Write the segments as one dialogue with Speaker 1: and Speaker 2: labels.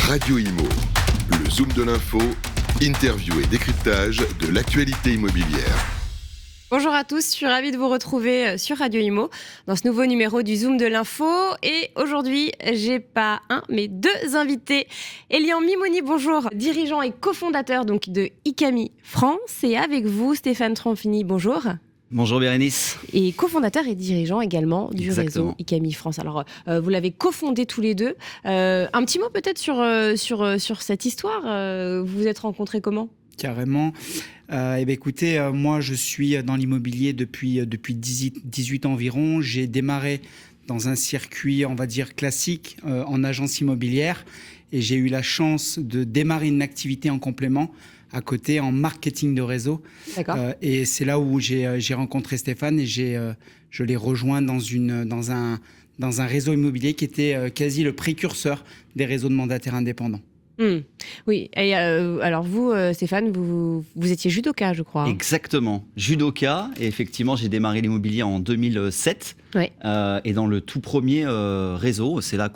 Speaker 1: Radio Imo, le zoom de l'info, interview et décryptage de l'actualité immobilière.
Speaker 2: Bonjour à tous, je suis ravie de vous retrouver sur Radio Imo dans ce nouveau numéro du Zoom de l'info. Et aujourd'hui, j'ai pas un, mais deux invités. Elian Mimouni, bonjour, dirigeant et cofondateur donc de Icami France. Et avec vous, Stéphane Tronfini, bonjour.
Speaker 3: Bonjour Bérénice.
Speaker 2: Et cofondateur et dirigeant également du
Speaker 3: Exactement.
Speaker 2: réseau Icami France. Alors, vous l'avez cofondé tous les deux. Un petit mot peut-être sur cette histoire. Vous vous êtes rencontrés comment ?
Speaker 4: Carrément. Écoutez, moi je suis dans l'immobilier depuis 18 ans environ. J'ai démarré dans un circuit, on va dire, classique en agence immobilière. Et j'ai eu la chance de démarrer une activité en complément à côté en marketing de réseau.
Speaker 2: D'accord.
Speaker 4: Et c'est là où j'ai rencontré Stéphane et je l'ai rejoint dans un réseau immobilier qui était quasi le précurseur des réseaux de mandataires indépendants.
Speaker 2: Oui, et alors vous, Stéphane, vous étiez judoka, je crois.
Speaker 3: Exactement, judoka. Et effectivement, j'ai démarré l'immobilier en 2007.
Speaker 2: Ouais.
Speaker 3: Et dans le tout premier réseau, c'est là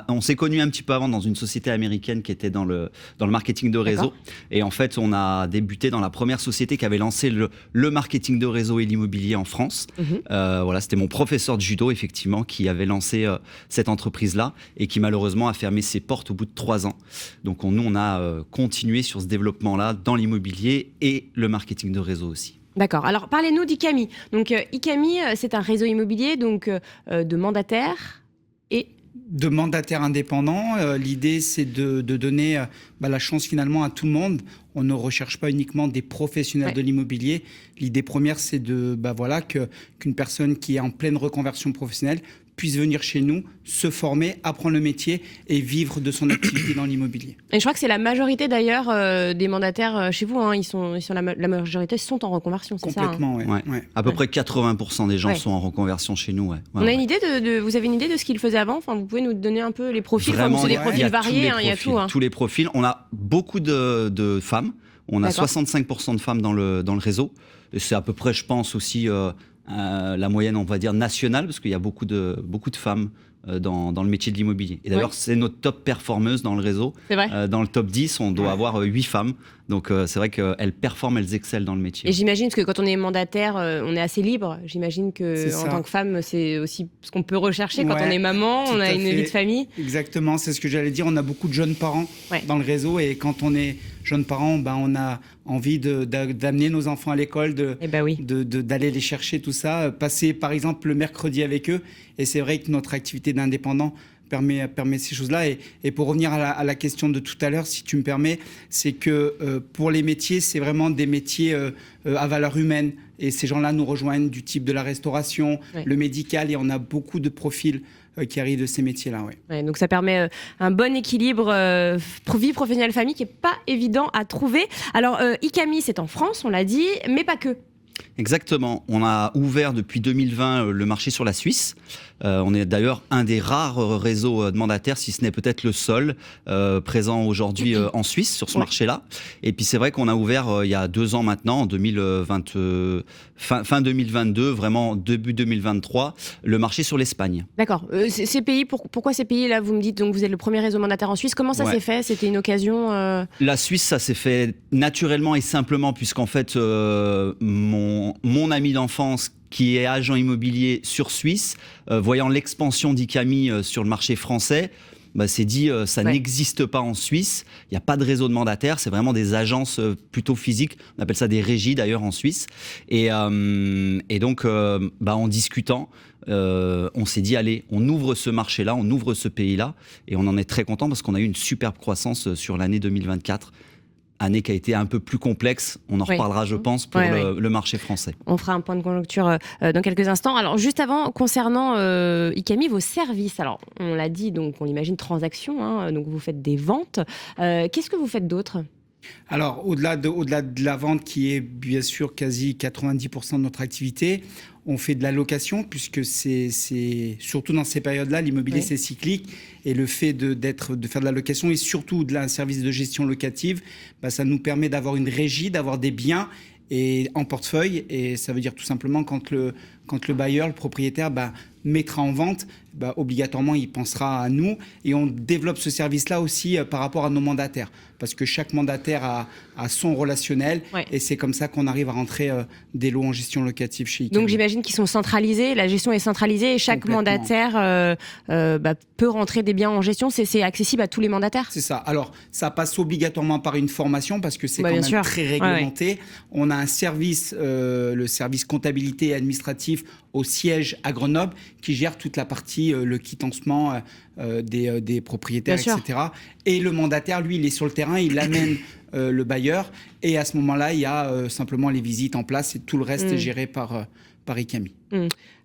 Speaker 3: on s'est connus un petit peu avant dans une société américaine qui était dans le marketing de réseau.
Speaker 2: D'accord.
Speaker 3: Et en fait, on a débuté dans la première société qui avait lancé le marketing de réseau et l'immobilier en France. Voilà, c'était mon professeur de judo, effectivement, qui avait lancé cette entreprise-là et qui malheureusement a fermé ses portes au bout de 3 ans. Donc nous, on a continué sur ce développement-là dans l'immobilier et le marketing de réseau aussi.
Speaker 2: D'accord. Alors, parlez-nous d'Icami. Donc, Icami, c'est un réseau immobilier donc de mandataires et...
Speaker 4: De mandataires indépendants, l'idée c'est de donner la chance finalement à tout le monde. On ne recherche pas uniquement des professionnels de l'immobilier. L'idée première c'est qu'une personne qui est en pleine reconversion professionnelle puisse venir chez nous, se former, apprendre le métier et vivre de son activité dans l'immobilier.
Speaker 2: Et je crois que c'est la majorité d'ailleurs des mandataires chez vous. Ils sont la majorité sont en reconversion, c'est ça?
Speaker 4: Complètement, oui.
Speaker 3: À peu près 80% des gens sont en reconversion chez nous.
Speaker 2: On a une idée vous avez une idée de ce qu'ils faisaient avant? Enfin, vous pouvez nous donner un peu les profils.
Speaker 3: Vraiment,
Speaker 2: C'est des profils variés, il y a tout.
Speaker 3: Tous les profils. On a beaucoup de femmes. On a 65% de femmes dans le réseau. Et c'est à peu près, je pense, aussi la moyenne, on va dire, nationale, parce qu'il y a beaucoup de femmes dans le métier de l'immobilier. Et d'ailleurs, c'est notre top performeuse dans le réseau.
Speaker 2: C'est vrai.
Speaker 3: Dans le top 10, on doit avoir 8 femmes. Donc, c'est vrai qu'elles performent, elles excellent dans le métier.
Speaker 2: Et j'imagine que quand on est mandataire, on est assez libre. J'imagine qu'en tant que femme, c'est aussi ce qu'on peut rechercher quand on est maman, on a une vie de famille. Exactement,
Speaker 4: c'est ce que j'allais dire. On a beaucoup de jeunes parents dans le réseau. Et quand on est jeunes parents, on a envie d'amener nos enfants à l'école, d'aller les chercher, tout ça. Passer, par exemple, le mercredi avec eux. Et c'est vrai que notre activité d'indépendant permet ces choses-là. Et pour revenir à la question de tout à l'heure, si tu me permets, c'est que pour les métiers, c'est vraiment des métiers à valeur humaine. Et ces gens-là nous rejoignent du type de la restauration, le médical, et on a beaucoup de profils qui arrivent de ces métiers-là.
Speaker 2: Donc ça permet un bon équilibre vie professionnelle-famille qui n'est pas évident à trouver. Alors, Icami, c'est en France, on l'a dit, mais pas que.
Speaker 3: Exactement. On a ouvert depuis 2020 le marché sur la Suisse. On est d'ailleurs un des rares réseaux de mandataires, si ce n'est peut-être le seul, présent aujourd'hui en Suisse sur ce marché-là. Et puis c'est vrai qu'on a ouvert il y a 2 ans maintenant, en 2020, fin 2022, vraiment début 2023, le marché sur l'Espagne.
Speaker 2: D'accord. Ces pays, pourquoi ces pays-là? Vous me dites donc vous êtes le premier réseau mandataire en Suisse. Comment ça s'est fait? C'était une occasion
Speaker 3: La Suisse, ça s'est fait naturellement et simplement, puisqu'en fait, mon ami d'enfance qui est agent immobilier sur Suisse, voyant l'expansion d'Icami sur le marché français, s'est dit ça n'existe pas en Suisse, il n'y a pas de réseau de mandataires, c'est vraiment des agences plutôt physiques, on appelle ça des régies d'ailleurs en Suisse. Et donc en discutant, on s'est dit allez, on ouvre ce marché-là, on ouvre ce pays-là, et on en est très content parce qu'on a eu une superbe croissance sur l'année 2024. Année qui a été un peu plus complexe, on en reparlera je pense pour le marché français.
Speaker 2: On fera un point de conjoncture dans quelques instants. Alors juste avant, concernant Icami, vos services, alors on l'a dit, donc on l'imagine transactions, donc vous faites des ventes. Qu'est-ce que vous faites d'autre ?
Speaker 4: Alors au-delà de la vente qui est bien sûr quasi 90% de notre activité, on fait de la location puisque c'est surtout dans ces périodes-là, l'immobilier c'est cyclique, et le fait de faire de la location et surtout un service de gestion locative, ça nous permet d'avoir une régie, d'avoir des biens et en portefeuille, et ça veut dire tout simplement quand quand le bailleur, le propriétaire, mettra en vente, obligatoirement, il pensera à nous. Et on développe ce service-là aussi par rapport à nos mandataires. Parce que chaque mandataire a son relationnel. Ouais. Et c'est comme ça qu'on arrive à rentrer des lots en gestion locative chez ICAMI.
Speaker 2: Donc j'imagine qu'ils sont centralisés, la gestion est centralisée et chaque mandataire peut rentrer des biens en gestion. C'est accessible à tous les mandataires?
Speaker 4: C'est ça. Alors, ça passe obligatoirement par une formation parce que c'est quand même très réglementé. Ouais. On a un service, le service comptabilité et administratif au siège à Grenoble qui gère toute la partie, le quittancement des propriétaires, etc. Et le mandataire, lui, il est sur le terrain, il amène le bailleur. Et à ce moment-là, il y a simplement les visites en place et tout le reste est géré par ICAMI.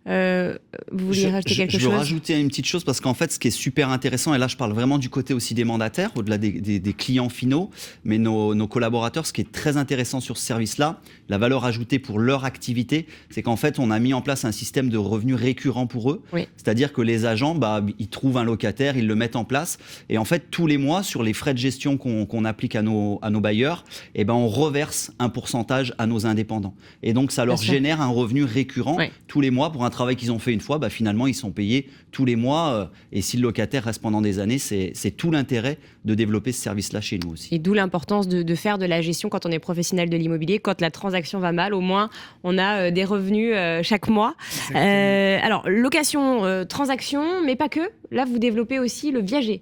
Speaker 2: Vous vouliez rajouter quelque chose?
Speaker 3: Je veux rajouter une petite chose parce qu'en fait, ce qui est super intéressant, et là je parle vraiment du côté aussi des mandataires, au-delà des clients finaux, mais nos collaborateurs, ce qui est très intéressant sur ce service-là, la valeur ajoutée pour leur activité, c'est qu'en fait, on a mis en place un système de revenus récurrents pour eux. Oui. C'est-à-dire que les agents, ils trouvent un locataire, ils le mettent en place, et en fait, tous les mois, sur les frais de gestion qu'on applique à nos bailleurs, on reverse un pourcentage à nos indépendants. Et donc, ça leur génère un revenu récurrent tous les mois pour un travail qu'ils ont fait une fois, finalement, ils sont payés tous les mois. Et si le locataire reste pendant des années, c'est tout l'intérêt de développer ce service-là chez nous aussi.
Speaker 2: Et d'où l'importance de faire de la gestion quand on est professionnel de l'immobilier. Quand la transaction va mal, au moins, on a des revenus chaque mois. Alors, location, transaction, mais pas que. Là, vous développez aussi le viager.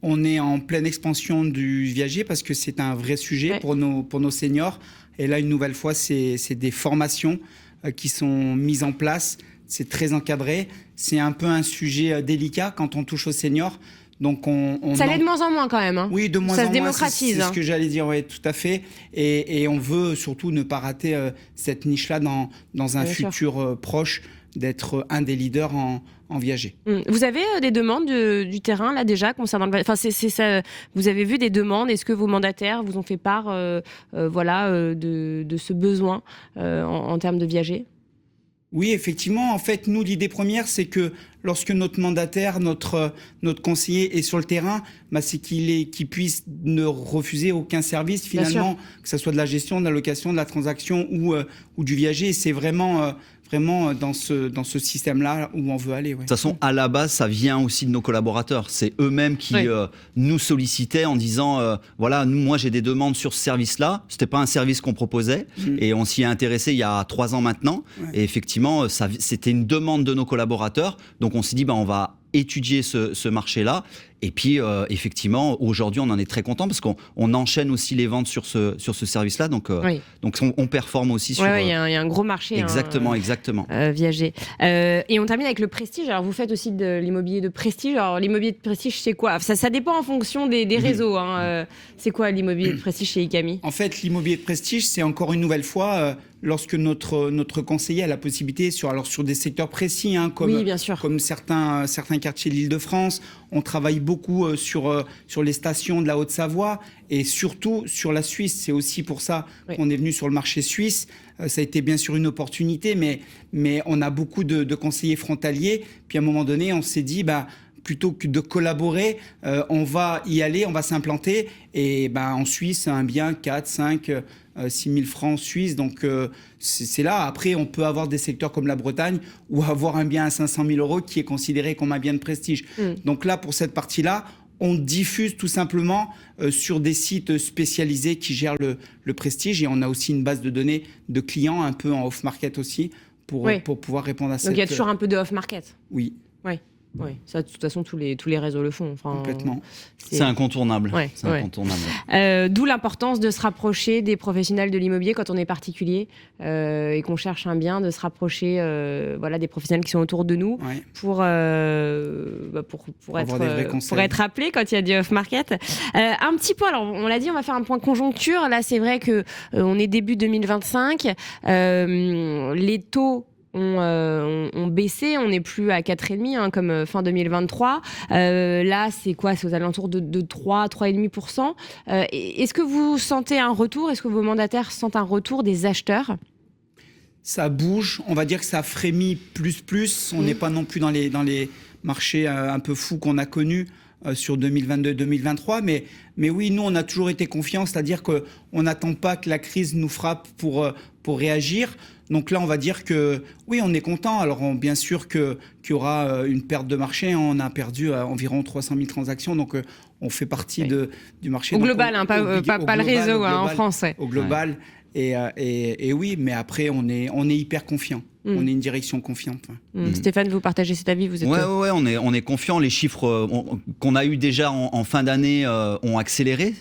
Speaker 4: On est en pleine expansion du viager parce que c'est un vrai sujet pour nos seniors. Et là, une nouvelle fois, c'est des formations qui sont mises en place. C'est très encadré. C'est un peu un sujet délicat quand on touche aux seniors. Donc
Speaker 2: ça l'est de moins en moins quand même. Hein.
Speaker 4: Oui, de moins en moins.
Speaker 2: Ça se démocratise.
Speaker 4: C'est ce que j'allais dire, oui, tout à fait. Et on veut surtout ne pas rater cette niche-là dans un futur proche, d'être un des leaders en viager.
Speaker 2: Vous avez des demandes du terrain là déjà concernant le... Enfin, c'est ça. Vous avez vu des demandes? Est-ce que vos mandataires vous ont fait part de ce besoin en termes de viager?
Speaker 4: Oui, effectivement. En fait, nous, l'idée première, c'est que lorsque notre mandataire, notre conseiller est sur le terrain, c'est qu'il puisse ne refuser aucun service, finalement, que ce soit de la gestion, de la location, de la transaction ou du viager. Et c'est vraiment dans ce système-là où on veut aller. Ouais.
Speaker 3: De toute façon, à la base, ça vient aussi de nos collaborateurs. C'est eux-mêmes qui nous sollicitaient en disant moi j'ai des demandes sur ce service-là. C'était pas un service qu'on proposait et on s'y est intéressé il y a 3 ans maintenant. Ouais. Et effectivement, c'était une demande de nos collaborateurs. Donc on s'est dit on va étudier ce marché-là. Et puis, effectivement, aujourd'hui, on en est très content parce qu'on enchaîne aussi les ventes sur ce service-là. Donc on performe aussi sur...
Speaker 2: Oui, il y a un gros marché.
Speaker 3: Exactement.
Speaker 2: Viager. Et on termine avec le prestige. Alors, vous faites aussi de l'immobilier de prestige. Alors, l'immobilier de prestige, c'est quoi? Ça dépend en fonction des réseaux. C'est quoi l'immobilier de prestige chez ICAMI?
Speaker 4: En fait, l'immobilier de prestige, c'est encore une nouvelle fois... lorsque notre conseiller a la possibilité sur des secteurs précis, comme certains quartiers de l'Île-de-France, on travaille beaucoup sur les stations de la Haute-Savoie et surtout sur la Suisse. C'est aussi pour ça qu'on est venu sur le marché suisse. Ça a été bien sûr une opportunité, mais on a beaucoup de conseillers frontaliers. Puis à un moment donné, on s'est dit... plutôt que de collaborer, on va y aller, on va s'implanter. Et en Suisse, un bien 4, 5, 6 000 francs suisses. Donc, c'est là. Après, on peut avoir des secteurs comme la Bretagne ou avoir un bien à 500 000 € qui est considéré comme un bien de prestige. Donc là, pour cette partie-là, on diffuse tout simplement sur des sites spécialisés qui gèrent le prestige. Et on a aussi une base de données de clients un peu en off-market aussi pour pouvoir répondre à ça.
Speaker 2: Donc, il y a toujours un peu de off-market.
Speaker 4: Oui.
Speaker 2: Oui, ça de toute façon tous les réseaux le font.
Speaker 4: Complètement.
Speaker 3: C'est incontournable. Incontournable.
Speaker 2: D'où l'importance de se rapprocher des professionnels de l'immobilier quand on est particulier et qu'on cherche un bien, de se rapprocher des professionnels qui sont autour de nous pour être appelé quand il y a du off-market. Un petit point, alors on l'a dit, on va faire un point conjoncture. Là, c'est vrai que on est début 2025. Les taux ont baissé, on n'est plus à 4,5 comme fin 2023. Là, c'est quoi? C'est aux alentours de 3,5%. Est-ce que vous sentez un retour? Est-ce que vos mandataires sentent un retour des acheteurs?
Speaker 4: Ça bouge, on va dire que ça frémit plus. On n'est pas non plus dans les marchés un peu fous qu'on a connus sur 2022-2023. Mais oui, nous, on a toujours été confiants, c'est-à-dire qu'on n'attend pas que la crise nous frappe pour réagir. Donc là, on va dire que oui, on est content. Alors bien sûr qu'il y aura une perte de marché. On a perdu environ 300 000 transactions. Donc on fait partie du marché.
Speaker 2: Au global, pas le réseau en France. Ouais.
Speaker 4: Au global. Et oui, mais après, on est hyper confiant. On est une direction confiante.
Speaker 2: Stéphane, vous partagez cet avis, vous êtes...
Speaker 3: Ouais, on est confiant. Les chiffres qu'on a eu déjà en fin d'année ont accéléré.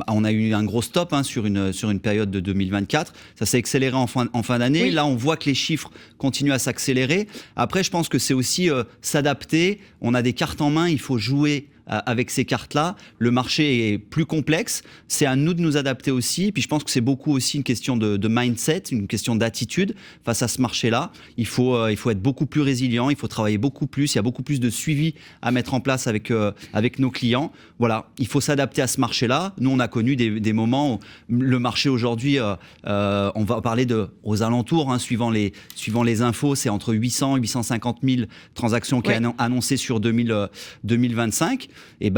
Speaker 3: On a eu un gros stop sur une période de 2024. Ça s'est accéléré en fin d'année. Oui. Là, on voit que les chiffres continuent à s'accélérer. Après, je pense que c'est aussi s'adapter. On a des cartes en main, il faut jouer avec ces cartes-là. Le marché est plus complexe. C'est à nous de nous adapter aussi. Puis je pense que c'est beaucoup aussi une question de mindset, une question d'attitude face à ce marché-là. Il faut être beaucoup plus résilient. Il faut travailler beaucoup plus. Il y a beaucoup plus de suivi à mettre en place avec nos clients. Voilà, il faut s'adapter à ce marché-là. Nous, on a connu des moments où le marché aujourd'hui, on va parler aux alentours, suivant les infos, c'est entre 800 et 850 000 transactions qui est annoncées sur 2025. Et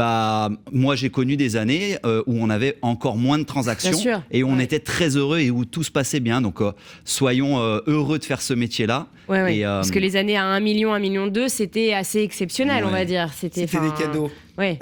Speaker 3: moi, j'ai connu des années où on avait encore moins de transactions et où on était très heureux et où tout se passait bien. Donc, soyons heureux de faire ce métier-là.
Speaker 2: Parce que les années à 1 million, 1,2 million, c'était assez exceptionnel, on va dire. C'était
Speaker 4: des cadeaux.
Speaker 2: Oui,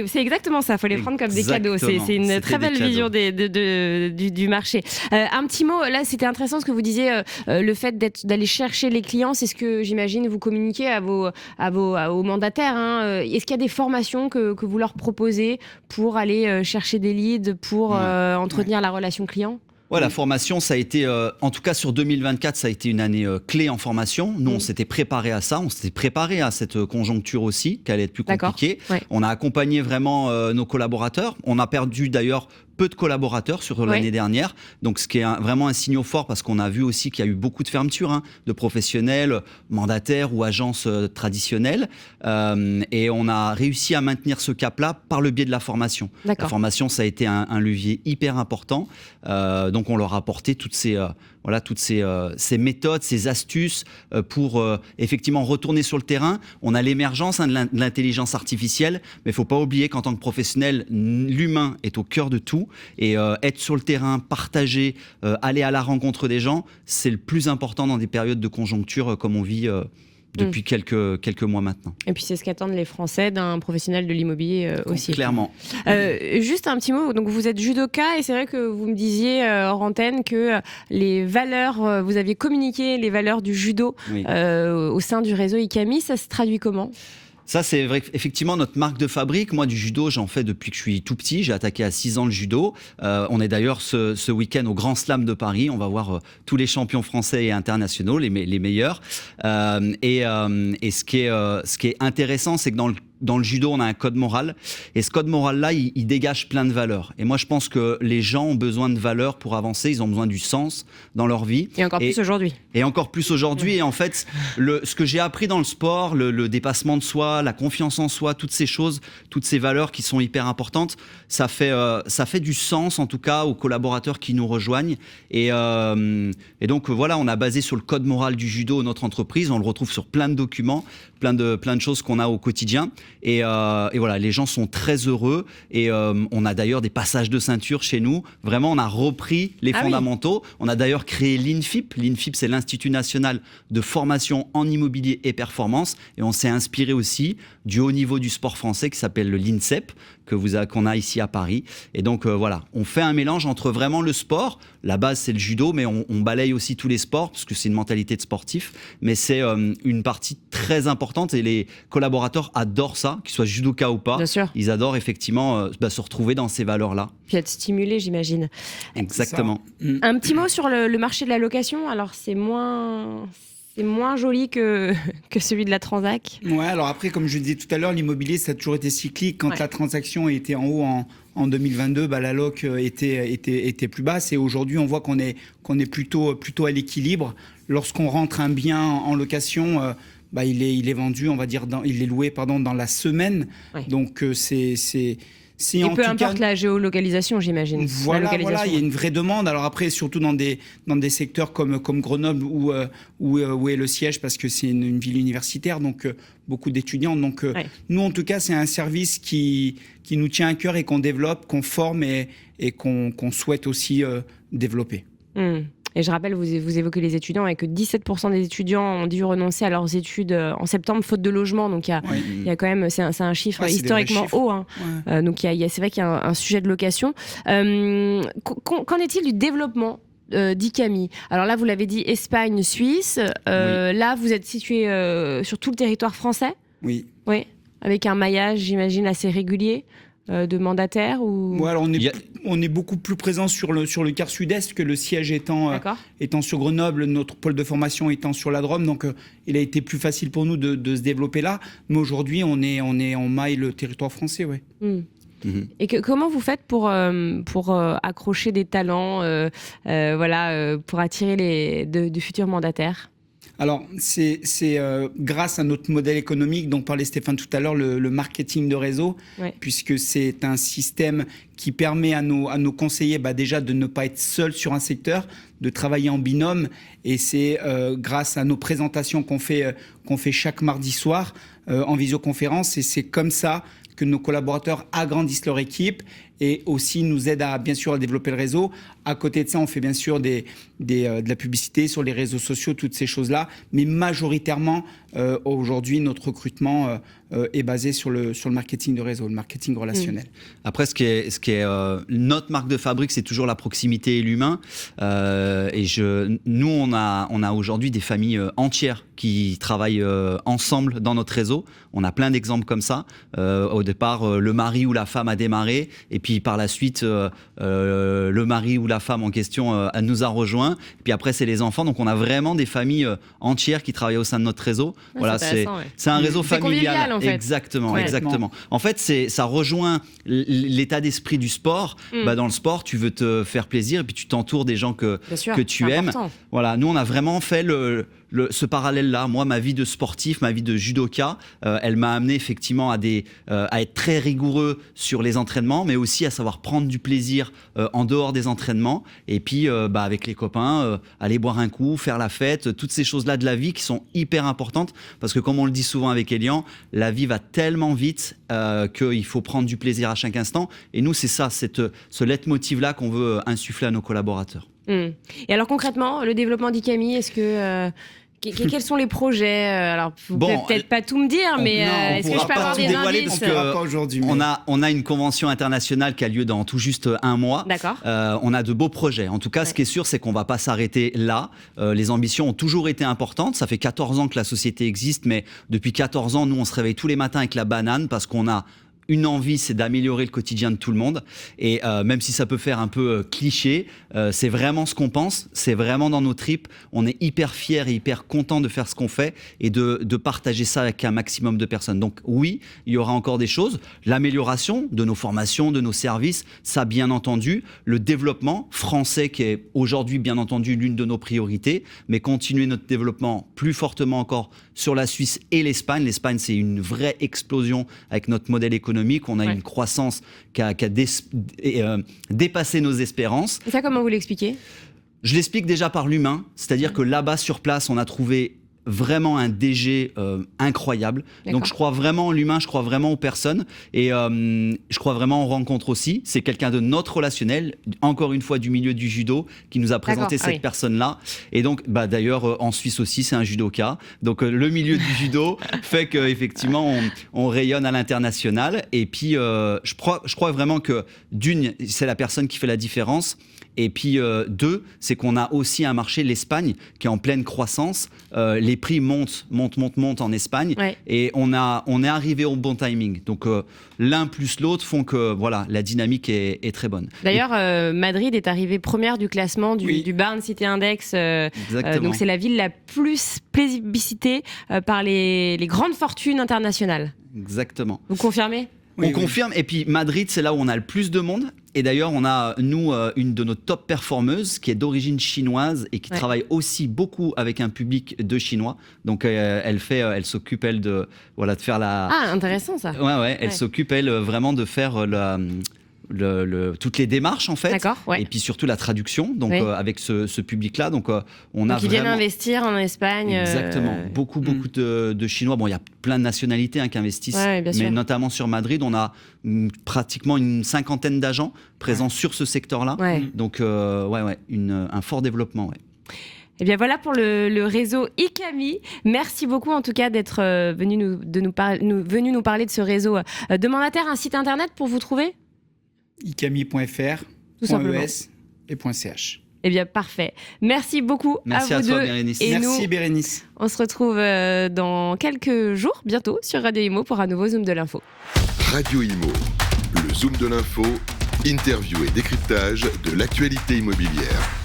Speaker 2: c'est exactement ça, il faut les prendre comme des cadeaux. C'est une très belle vision du marché. Un petit mot, là c'était intéressant ce que vous disiez, le fait d'aller chercher les clients, c'est ce que j'imagine vous communiquez aux mandataires. Est-ce qu'il y a des formations que vous leur proposez pour aller chercher des leads, pour entretenir la relation client ?
Speaker 3: Ouais, la formation, ça a été, en tout cas sur 2024, ça a été une année clé en formation. Nous, on s'était préparé à ça, on s'était préparé à cette conjoncture aussi, qui allait être plus compliquée. On a accompagné vraiment nos collaborateurs. On a perdu d'ailleurs peu de collaborateurs sur l'année dernière, donc ce qui est vraiment un signal fort parce qu'on a vu aussi qu'il y a eu beaucoup de fermetures de professionnels, mandataires ou agences traditionnelles, et on a réussi à maintenir ce cap-là par le biais de la formation. La formation, ça a été un levier hyper important, donc on leur a apporté toutes ces méthodes, ces astuces pour effectivement retourner sur le terrain. On a l'émergence de l'intelligence artificielle, mais il ne faut pas oublier qu'en tant que professionnel, l'humain est au cœur de tout. Et être sur le terrain, partager, aller à la rencontre des gens, c'est le plus important dans des périodes de conjoncture comme on vit depuis quelques mois maintenant.
Speaker 2: Et puis c'est ce qu'attendent les Français d'un professionnel de l'immobilier aussi.
Speaker 3: Clairement.
Speaker 2: Juste un petit mot, donc vous êtes judoka et c'est vrai que vous me disiez hors antenne que les valeurs, vous aviez communiqué les valeurs du judo au sein du réseau ICAMI, ça se traduit comment ?
Speaker 3: Ça, c'est vrai, effectivement notre marque de fabrique. Moi, du judo, j'en fais depuis que je suis tout petit. J'ai attaqué à 6 ans le judo. On est d'ailleurs ce week-end au Grand Slam de Paris. On va voir tous les champions français et internationaux, les meilleurs. Et ce qui est intéressant, c'est que dans le judo, on a un code moral. Et ce code moral-là, il dégage plein de valeurs. Et moi, je pense que les gens ont besoin de valeurs pour avancer. Ils ont besoin du sens dans leur vie.
Speaker 2: Et encore plus aujourd'hui.
Speaker 3: Et encore plus aujourd'hui. Et en fait, ce que j'ai appris dans le sport, le dépassement de soi, la confiance en soi, toutes ces choses, toutes ces valeurs qui sont hyper importantes, ça fait du sens, en tout cas, aux collaborateurs qui nous rejoignent. Et donc, voilà, on a basé sur le code moral du judo notre entreprise. On le retrouve sur plein de documents, plein de choses qu'on a au quotidien. Et voilà, les gens sont très heureux et on a d'ailleurs des passages de ceinture chez nous. Vraiment, on a repris les fondamentaux. On a d'ailleurs créé l'INFIP. L'INFIP, c'est l'Institut national de formation en immobilier et performance. Et on s'est inspiré aussi du haut niveau du sport français qui s'appelle le l'INSEP, qu'on a ici à Paris. Et donc voilà, on fait un mélange entre vraiment le sport. La base, c'est le judo, mais on balaye aussi tous les sports parce que c'est une mentalité de sportif. Mais c'est une partie très importante et les collaborateurs adorent ça, qu'ils soient judoka ou pas.
Speaker 2: Bien sûr.
Speaker 3: Ils adorent effectivement se retrouver dans ces valeurs-là.
Speaker 2: Puis être stimulé, j'imagine.
Speaker 3: Exactement.
Speaker 2: Un petit mot sur le marché de la location. Alors, c'est moins joli que celui de la transac.
Speaker 4: Ouais, alors après, comme je le disais tout à l'heure, l'immobilier, ça a toujours été cyclique. Quand la transaction était en haut en 2022, la loc était plus basse. Et aujourd'hui, on voit qu'on est plutôt à l'équilibre. Lorsqu'on rentre un bien en location, il est vendu, on va dire, il est loué dans la semaine. Ouais. Donc, c'est
Speaker 2: Et peu importe la géolocalisation, j'imagine.
Speaker 4: Voilà, il y a une vraie demande. Alors après, surtout dans des secteurs comme Grenoble où est le siège, parce que c'est une ville universitaire, donc beaucoup d'étudiants. Donc nous, en tout cas, c'est un service qui nous tient à cœur et qu'on développe, qu'on forme et qu'on souhaite aussi développer.
Speaker 2: Et je rappelle, vous évoquez les étudiants et que 17% des étudiants ont dû renoncer à leurs études en septembre faute de logement. Donc il y a quand même, c'est un chiffre historiquement haut. Hein. Donc c'est vrai qu'il y a un sujet de location. Qu'en est-il du développement d'ICAMI? Alors là, vous l'avez dit, Espagne, Suisse. Là, vous êtes situé sur tout le territoire français?
Speaker 4: Oui.
Speaker 2: Oui, avec un maillage, j'imagine, assez régulier de mandataires ou...
Speaker 4: Alors on est beaucoup plus présent sur le quart sud-est, que le siège étant sur Grenoble, notre pôle de formation étant sur la Drôme. Donc il a été plus facile pour nous de se développer là. Mais aujourd'hui, on maille le territoire français. Ouais.
Speaker 2: Et comment vous faites pour accrocher des talents, pour attirer de futurs mandataires?
Speaker 4: Alors, c'est grâce à notre modèle économique dont parlait Stéphane tout à l'heure, le marketing de réseau, puisque c'est un système qui permet à nos conseillers déjà de ne pas être seuls sur un secteur, de travailler en binôme. Et c'est grâce à nos présentations qu'on fait chaque mardi soir en visioconférence. Et c'est comme ça que nos collaborateurs agrandissent leur équipe et aussi nous aident bien sûr à développer le réseau. À côté de ça, on fait bien sûr de la publicité sur les réseaux sociaux, toutes ces choses-là. Mais majoritairement, aujourd'hui, notre recrutement est basé sur le marketing de réseau, le marketing relationnel.
Speaker 3: Après, ce qui est notre marque de fabrique, c'est toujours la proximité et l'humain. Nous, on a aujourd'hui des familles entières qui travaillent ensemble dans notre réseau. On a plein d'exemples comme ça. Au départ, le mari ou la femme a démarré, et puis par la suite, le mari ou la femme en question nous a rejoints. Et puis après, c'est les enfants. Donc, on a vraiment des familles entières qui travaillent au sein de notre réseau. Voilà, c'est un réseau familial.
Speaker 2: En fait.
Speaker 3: Exactement. En fait, ça rejoint l'état d'esprit du sport. Dans le sport, tu veux te faire plaisir et puis tu t'entoures des gens que tu aimes.
Speaker 2: Important.
Speaker 3: Voilà, nous, on a vraiment fait ce parallèle-là. Moi, ma vie de sportif, ma vie de judoka, elle m'a amené effectivement à être très rigoureux sur les entraînements, mais aussi à savoir prendre du plaisir en dehors des entraînements. Et puis, avec les copains, aller boire un coup, faire la fête, toutes ces choses-là de la vie qui sont hyper importantes. Parce que comme on le dit souvent avec Elian, la vie va tellement vite qu'il faut prendre du plaisir à chaque instant. Et nous, c'est ça, ce leitmotiv-là qu'on veut insuffler à nos collaborateurs.
Speaker 2: Et alors concrètement, le développement d'ICAMI, est-ce que... Quels sont les projets? Alors, vous pouvez peut-être pas tout me dire, mais est-ce que je peux avoir des indices?
Speaker 3: On a une convention internationale qui a lieu dans tout juste un mois.
Speaker 2: D'accord.
Speaker 3: On a de beaux projets. En tout cas, ce qui est sûr, c'est qu'on va pas s'arrêter là. Les ambitions ont toujours été importantes. Ça fait 14 ans que la société existe, mais depuis 14 ans, nous, on se réveille tous les matins avec la banane parce qu'on a une envie, c'est d'améliorer le quotidien de tout le monde. Et même si ça peut faire un peu cliché, c'est vraiment ce qu'on pense, c'est vraiment dans nos tripes. On est hyper fiers et hyper contents de faire ce qu'on fait et de partager ça avec un maximum de personnes. Donc oui, il y aura encore des choses. L'amélioration de nos formations, de nos services, ça bien entendu. Le développement français qui est aujourd'hui bien entendu l'une de nos priorités, mais continuer notre développement plus fortement encore sur la Suisse et l'Espagne. L'Espagne, c'est une vraie explosion avec notre modèle économique. On a une croissance qui a dépassé nos espérances.
Speaker 2: Et ça, comment vous l'expliquez?
Speaker 3: Je l'explique déjà par l'humain, c'est-à-dire que là-bas sur place, on a trouvé vraiment un DG incroyable. Donc je crois vraiment en l'humain, je crois vraiment aux personnes et je crois vraiment aux rencontres aussi. C'est quelqu'un de notre relationnel, encore une fois du milieu du judo, qui nous a présenté cette personne-là. Et donc d'ailleurs en Suisse aussi, c'est un judoka. Donc le milieu du judo fait qu'effectivement on rayonne à l'international. Et puis je crois vraiment que d'une, c'est la personne qui fait la différence. Et puis deux, c'est qu'on a aussi un marché, l'Espagne, qui est en pleine croissance. Les prix montent en Espagne. Et on est arrivé au bon timing. Donc l'un plus l'autre font que voilà, la dynamique est très bonne.
Speaker 2: D'ailleurs, Madrid est arrivée première du classement du Barn City Index. Donc c'est la ville la plus plébiscitée par les grandes fortunes internationales.
Speaker 3: Exactement.
Speaker 2: Vous confirmez ?
Speaker 3: On confirme. Et puis Madrid, c'est là où on a le plus de monde. Et d'ailleurs, on a, nous, une de nos top performeuses qui est d'origine chinoise et qui travaille aussi beaucoup avec un public de Chinois. Donc, elle s'occupe, elle, de faire la...
Speaker 2: Ah, intéressant, ça.
Speaker 3: Ouais. Elle s'occupe, elle, vraiment de faire toutes les démarches, en fait.
Speaker 2: D'accord, ouais.
Speaker 3: Et puis surtout la traduction, donc avec ce public-là. Donc,
Speaker 2: ils viennent investir en Espagne.
Speaker 3: Exactement. Beaucoup de Chinois. Bon, il y a plein de nationalités qui investissent, mais notamment sur Madrid, on a pratiquement une cinquantaine d'agents présents sur ce secteur-là. Ouais. Donc, un fort développement. Ouais.
Speaker 2: Et bien voilà pour le réseau ICAMI. Merci beaucoup en tout cas d'être venu nous parler de ce réseau de mandataires. Un site internet pour vous trouver ?
Speaker 4: icami.fr, .es et .ch.
Speaker 2: Eh bien, parfait. Merci beaucoup
Speaker 3: Merci
Speaker 2: à vous
Speaker 3: toi,
Speaker 2: deux.
Speaker 3: Bérénice.
Speaker 2: Et
Speaker 4: merci, Bérénice.
Speaker 2: On se retrouve dans quelques jours, bientôt, sur Radio Imo pour un nouveau Zoom de l'info.
Speaker 1: Radio Imo, le Zoom de l'info, interview et décryptage de l'actualité immobilière.